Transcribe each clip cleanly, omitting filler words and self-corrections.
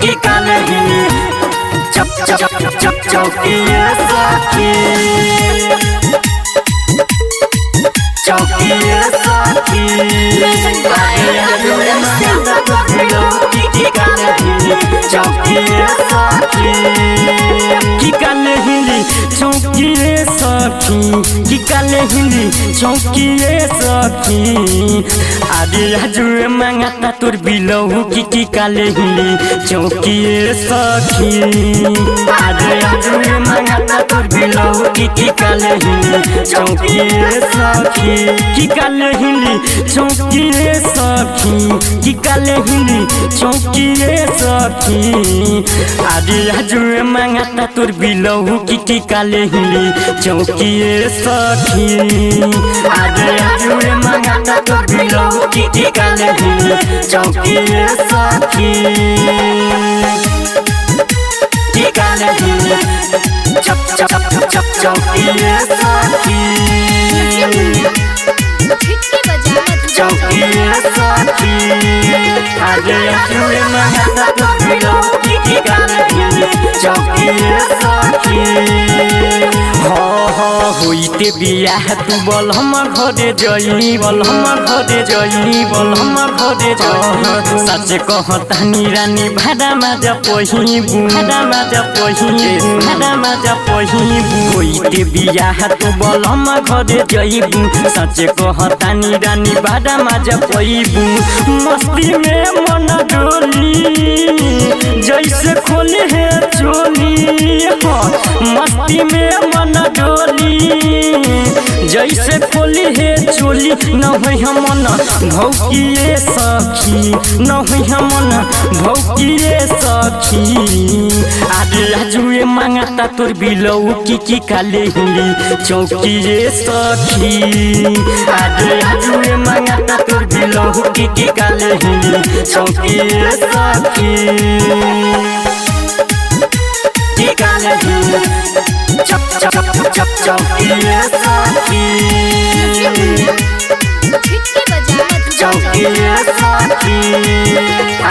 की काले हिली चप चप चप चौकी साथी चौकी साथी की काले हिली चौकी साथी की काले हिली चौकी साथी की काले हिली चौकी साथी आदि हजुर मांगता तोर बिलहु की काले हिली चौकी साथी आदि हजुर मांगता तोर बिलहु की काले हिली चौकी साथी की काले हिली चौकी साथी की काले हिली चौकी साथी आदि हजुर मांगता तोर बिलहु की काले हिली चौकी साथी आदि हजुर मांगता तोर बिलहु की काले हिली चौकी साथी की काले हिली चप चप चप चौकी साथी चौकी साथी आगे हजुर मांगता तोर बिलहु की काले हिली चौकी साथी होइते बियाह तू बल हम घरे जई बल हम घरे जई बल हम घरे जई सच कहतानी रानी भाड़ा माजा पहिबू भाड़ा माजा पहिबू भाड़ा माजा पहिबू होइते बियाह तू बल हम घरे जईबू सच कहतानी रानी भाड़ा माजा पहिबू मस्ती में मन डोली जैसे खोले है चोली मस्ती में मन डोली जैसे खोली है चोली न होई हमन भौकिए सखी न होई हमन भौकिए सखी आदि हजुए मांगता तोर बिलहु की काले हिली चौकी सखी आदि हजुए मांगता तोर बिलहु की काले हिली चौकी सखी की काले हिली चप चप चप चौकी साथी चौकी साथी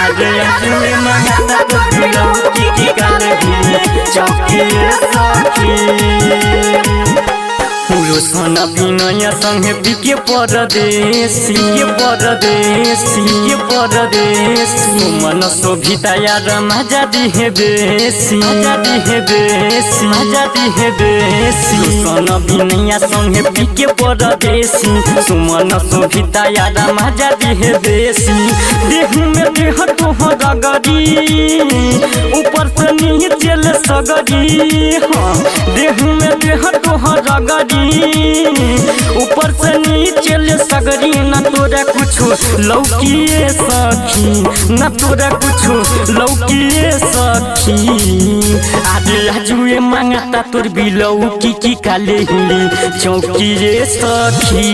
आगे हजुर मांगता तोर बिलहु की काले हिली चौकी साथी रोशन विनय संगे बिके परदेशी के परदेशी के परदेशी मन शोभिता यार मजा दिहे बेसी मजा दिहे बेसी मजा दिहे बेसी रोशन विनय संगे बिके परदेशी सुमन शोभिता यार मजा दिहे बेसी देह में देह तोहर गगरी ऊपर से नीचे सगरी देह में देह तोहर गगरी ऊपर से नीचे ले सगरी न तोरा कुछो लौकिए सखी न तोरा कुछो लौकिए सखी आदि हजुए मांगता तोर बिलहु की काले हिली चौकी सखी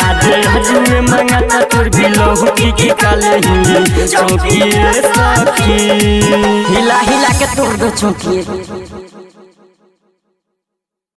आदि हजुए मांगता तोर बिलहु की काले हिली चौकी सखी हिला हिला के तोड़ दो चौकी।